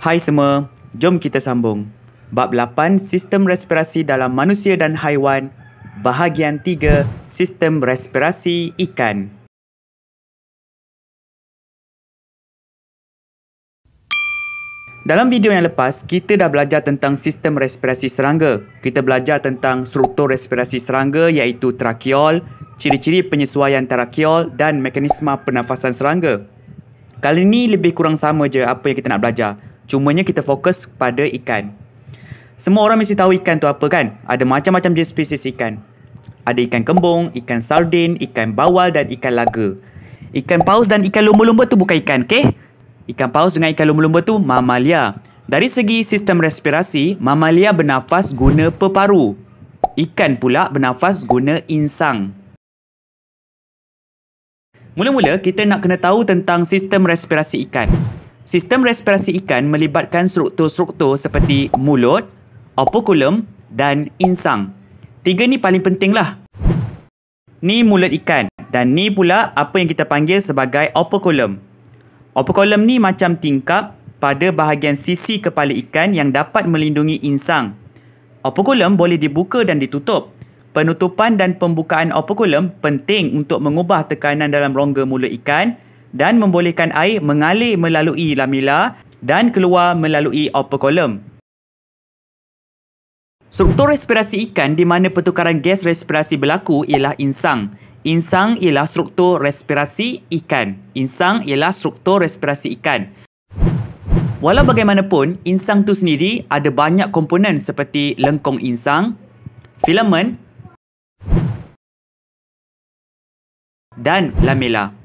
Hai semua, jom kita sambung. Bab 8, Sistem Respirasi dalam Manusia dan Haiwan. Bahagian 3, Sistem Respirasi Ikan. Dalam video yang lepas, kita dah belajar tentang sistem respirasi serangga. Kita belajar tentang struktur respirasi serangga iaitu trakeol, ciri-ciri penyesuaian trakeol dan mekanisme pernafasan serangga. Kali ini lebih kurang sama je apa yang kita nak belajar. Cumanya kita fokus pada ikan. Semua orang mesti tahu ikan tu apa kan? Ada macam-macam jenis spesies ikan. Ada ikan kembung, ikan sardin, ikan bawal dan ikan laga. Ikan paus dan ikan lumba-lumba tu bukan ikan, okey? Ikan paus dengan ikan lumba-lumba tu mamalia. Dari segi sistem respirasi, mamalia bernafas guna peparu. Ikan pula bernafas guna insang. Mula-mula kita nak kena tahu tentang sistem respirasi ikan. Sistem respirasi ikan melibatkan struktur-struktur seperti mulut, operculum dan insang. Tiga ni paling penting lah. Ni mulut ikan dan ni pula apa yang kita panggil sebagai operculum. Operculum ni macam tingkap pada bahagian sisi kepala ikan yang dapat melindungi insang. Operculum boleh dibuka dan ditutup. Penutupan dan pembukaan operculum penting untuk mengubah tekanan dalam rongga mulut ikan dan membolehkan air mengalir melalui lamela dan keluar melalui operculum. Struktur respirasi ikan di mana pertukaran gas respirasi berlaku ialah insang. Insang ialah struktur respirasi ikan. Insang ialah struktur respirasi ikan. Walau bagaimanapun, insang tu sendiri ada banyak komponen seperti lengkung insang, filamen dan lamela.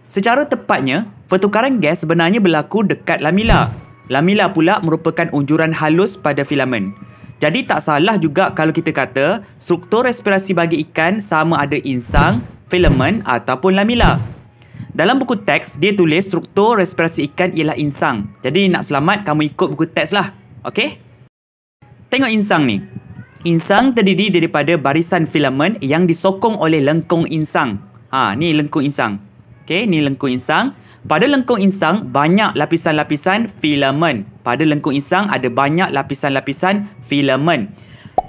Secara tepatnya, pertukaran gas sebenarnya berlaku dekat lamela. Lamela pula merupakan unjuran halus pada filamen. Jadi tak salah juga kalau kita kata struktur respirasi bagi ikan sama ada insang, filamen ataupun lamela. Dalam buku teks, dia tulis struktur respirasi ikan ialah insang. Jadi nak selamat, kamu ikut buku teks lah. Okey? Tengok insang ni. Insang terdiri daripada barisan filamen yang disokong oleh lengkung insang. Ni lengkung insang. Okey, ni lengkung insang. Pada lengkung insang, banyak lapisan-lapisan filamen. Pada lengkung insang, ada banyak lapisan-lapisan filamen.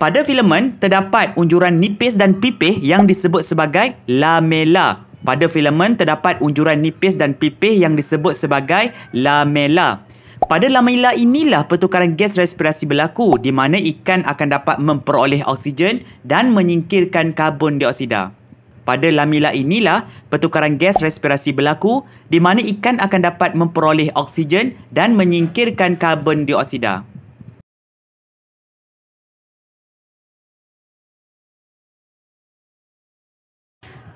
Pada filamen, terdapat unjuran nipis dan pipih yang disebut sebagai lamela. Pada filamen, terdapat unjuran nipis dan pipih yang disebut sebagai lamela. Pada lamela inilah pertukaran gas respirasi berlaku, di mana ikan akan dapat memperoleh oksigen dan menyingkirkan karbon dioksida. Pada lamela inilah pertukaran gas respirasi berlaku di mana ikan akan dapat memperoleh oksigen dan menyingkirkan karbon dioksida.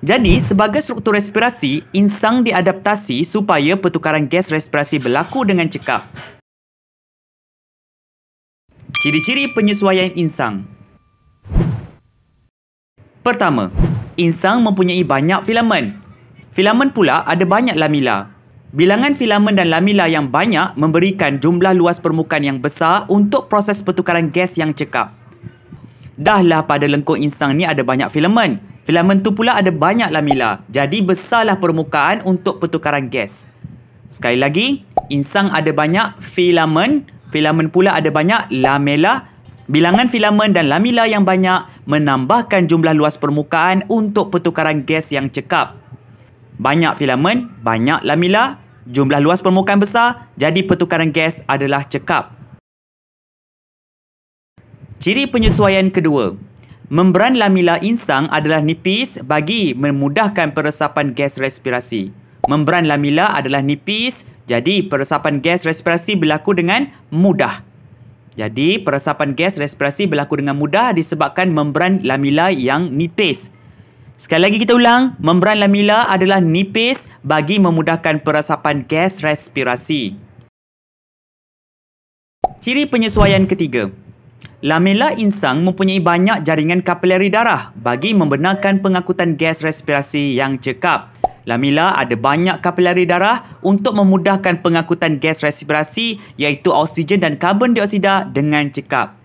Jadi, sebagai struktur respirasi, insang diadaptasi supaya pertukaran gas respirasi berlaku dengan cekap. Ciri-ciri penyesuaian insang. Pertama, insang mempunyai banyak filamen. Filamen pula ada banyak lamela. Bilangan filamen dan lamela yang banyak memberikan jumlah luas permukaan yang besar untuk proses pertukaran gas yang cekap. Dahlah pada lengkung insang ni ada banyak filamen. Filamen tu pula ada banyak lamela. Jadi besarlah permukaan untuk pertukaran gas. Sekali lagi, insang ada banyak filamen. Filamen pula ada banyak lamela. Bilangan filamen dan lamela yang banyak menambahkan jumlah luas permukaan untuk pertukaran gas yang cekap. Banyak filamen, banyak lamela, jumlah luas permukaan besar, jadi pertukaran gas adalah cekap. Ciri penyesuaian kedua. Membran lamela insang adalah nipis bagi memudahkan peresapan gas respirasi. Membran lamela adalah nipis, jadi peresapan gas respirasi berlaku dengan mudah. Jadi, peresapan gas respirasi berlaku dengan mudah disebabkan membran lamela yang nipis. Sekali lagi kita ulang, membran lamela adalah nipis bagi memudahkan peresapan gas respirasi. Ciri penyesuaian ketiga. Lamela insang mempunyai banyak jaringan kapilari darah bagi membenarkan pengangkutan gas respirasi yang cekap. Lamela ada banyak kapilari darah untuk memudahkan pengangkutan gas respirasi iaitu oksigen dan karbon dioksida dengan cekap.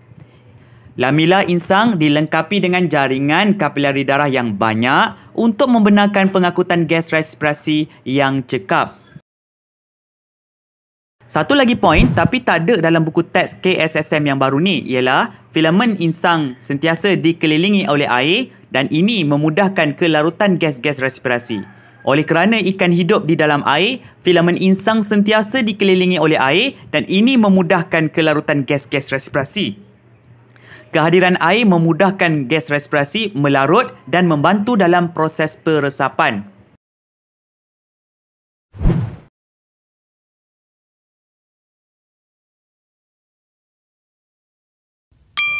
Lamela insang dilengkapi dengan jaringan kapilari darah yang banyak untuk membenarkan pengangkutan gas respirasi yang cekap. Satu lagi poin tapi tak ada dalam buku teks KSSM yang baru ni ialah filamen insang sentiasa dikelilingi oleh air dan ini memudahkan kelarutan gas-gas respirasi. Oleh kerana ikan hidup di dalam air, filamen insang sentiasa dikelilingi oleh air dan ini memudahkan kelarutan gas-gas respirasi. Kehadiran air memudahkan gas respirasi melarut dan membantu dalam proses peresapan.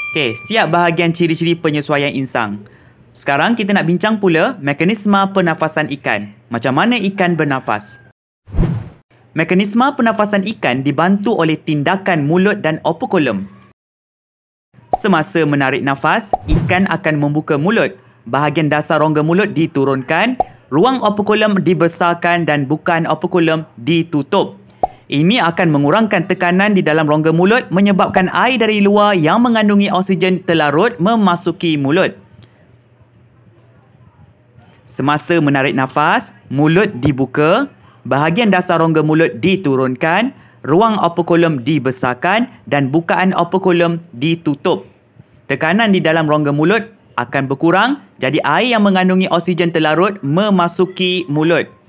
Okey, siap bahagian ciri-ciri penyesuaian insang. Sekarang kita nak bincang pula mekanisme pernafasan ikan. Macam mana ikan bernafas? Mekanisme pernafasan ikan dibantu oleh tindakan mulut dan operculum. Semasa menarik nafas, ikan akan membuka mulut. Bahagian dasar rongga mulut diturunkan, ruang operculum dibesarkan dan bukaan operculum ditutup. Ini akan mengurangkan tekanan di dalam rongga mulut menyebabkan air dari luar yang mengandungi oksigen terlarut memasuki mulut. Semasa menarik nafas, mulut dibuka, bahagian dasar rongga mulut diturunkan, ruang operculum dibesarkan dan bukaan operculum ditutup. Tekanan di dalam rongga mulut akan berkurang, jadi air yang mengandungi oksigen terlarut memasuki mulut.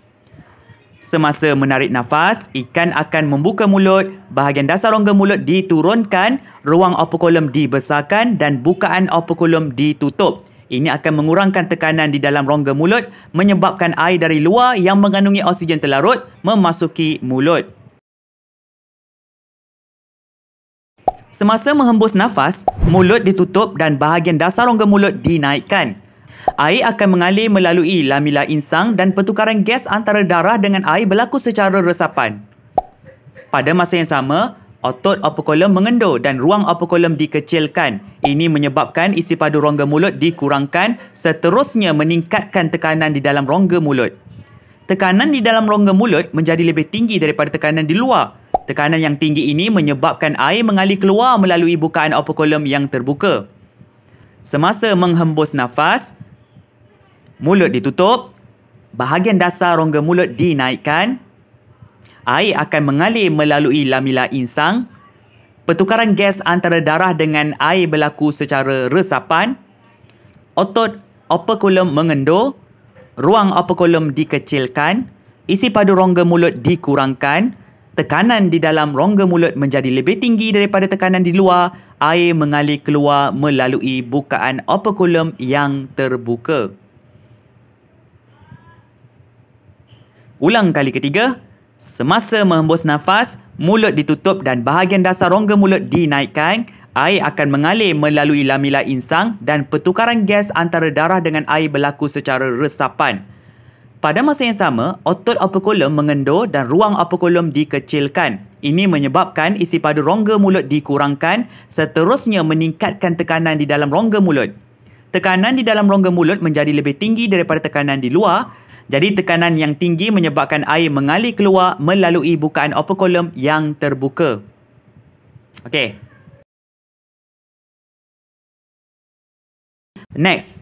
Semasa menarik nafas, ikan akan membuka mulut, bahagian dasar rongga mulut diturunkan, ruang operculum dibesarkan dan bukaan operculum ditutup. Ini akan mengurangkan tekanan di dalam rongga mulut, menyebabkan air dari luar yang mengandungi oksigen terlarut memasuki mulut. Semasa menghembus nafas, mulut ditutup dan bahagian dasar rongga mulut dinaikkan. Air akan mengalir melalui lamila insang dan pertukaran gas antara darah dengan air berlaku secara resapan. Pada masa yang sama, otot operculum mengendur dan ruang operculum dikecilkan. Ini menyebabkan isi padu rongga mulut dikurangkan, seterusnya meningkatkan tekanan di dalam rongga mulut. Tekanan di dalam rongga mulut menjadi lebih tinggi daripada tekanan di luar. Tekanan yang tinggi ini menyebabkan air mengalir keluar melalui bukaan operculum yang terbuka. Semasa menghembus nafas, mulut ditutup, bahagian dasar rongga mulut dinaikkan, air akan mengalir melalui lamila insang, pertukaran gas antara darah dengan air berlaku secara resapan, otot operculum mengendur, ruang operculum dikecilkan, isi padu rongga mulut dikurangkan, tekanan di dalam rongga mulut menjadi lebih tinggi daripada tekanan di luar, air mengalir keluar melalui bukaan operculum yang terbuka. Ulang kali ketiga. Semasa menghembus nafas, mulut ditutup dan bahagian dasar rongga mulut dinaikkan, air akan mengalir melalui lamila insang dan pertukaran gas antara darah dengan air berlaku secara resapan. Pada masa yang sama, otot operculum mengendur dan ruang operculum dikecilkan. Ini menyebabkan isi padu rongga mulut dikurangkan, seterusnya meningkatkan tekanan di dalam rongga mulut. Tekanan di dalam rongga mulut menjadi lebih tinggi daripada tekanan di luar. Jadi tekanan yang tinggi menyebabkan air mengalir keluar melalui bukaan operculum yang terbuka. Okey. Next,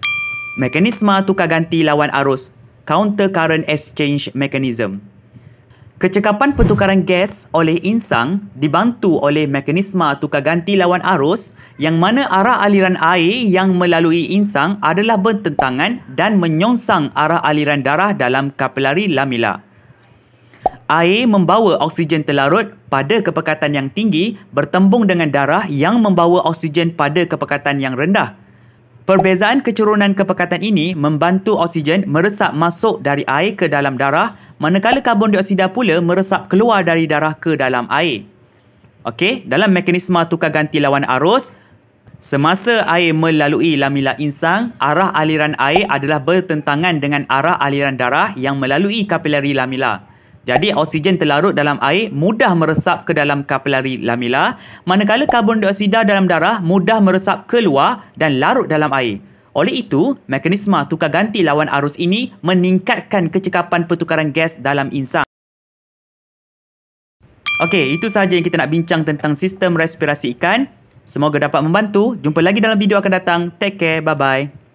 mekanisme tukar ganti lawan arus, counter current exchange mechanism. Kecekapan pertukaran gas oleh insang dibantu oleh mekanisme tukar ganti lawan arus yang mana arah aliran air yang melalui insang adalah bertentangan dan menyongsang arah aliran darah dalam kapilari lamila. Air membawa oksigen terlarut pada kepekatan yang tinggi bertembung dengan darah yang membawa oksigen pada kepekatan yang rendah. Perbezaan kecurunan kepekatan ini membantu oksigen meresap masuk dari air ke dalam darah, manakala karbon dioksida pula meresap keluar dari darah ke dalam air. Okey, dalam mekanisme tukar ganti lawan arus, semasa air melalui lamila insang, arah aliran air adalah bertentangan dengan arah aliran darah yang melalui kapilari lamila. Jadi oksigen terlarut dalam air mudah meresap ke dalam kapilari lamila, manakala karbon dioksida dalam darah mudah meresap keluar dan larut dalam air. Oleh itu, mekanisme tukar ganti lawan arus ini meningkatkan kecekapan pertukaran gas dalam insang. Okey, itu sahaja yang kita nak bincang tentang sistem respirasi ikan. Semoga dapat membantu. Jumpa lagi dalam video akan datang. Take care. Bye-bye.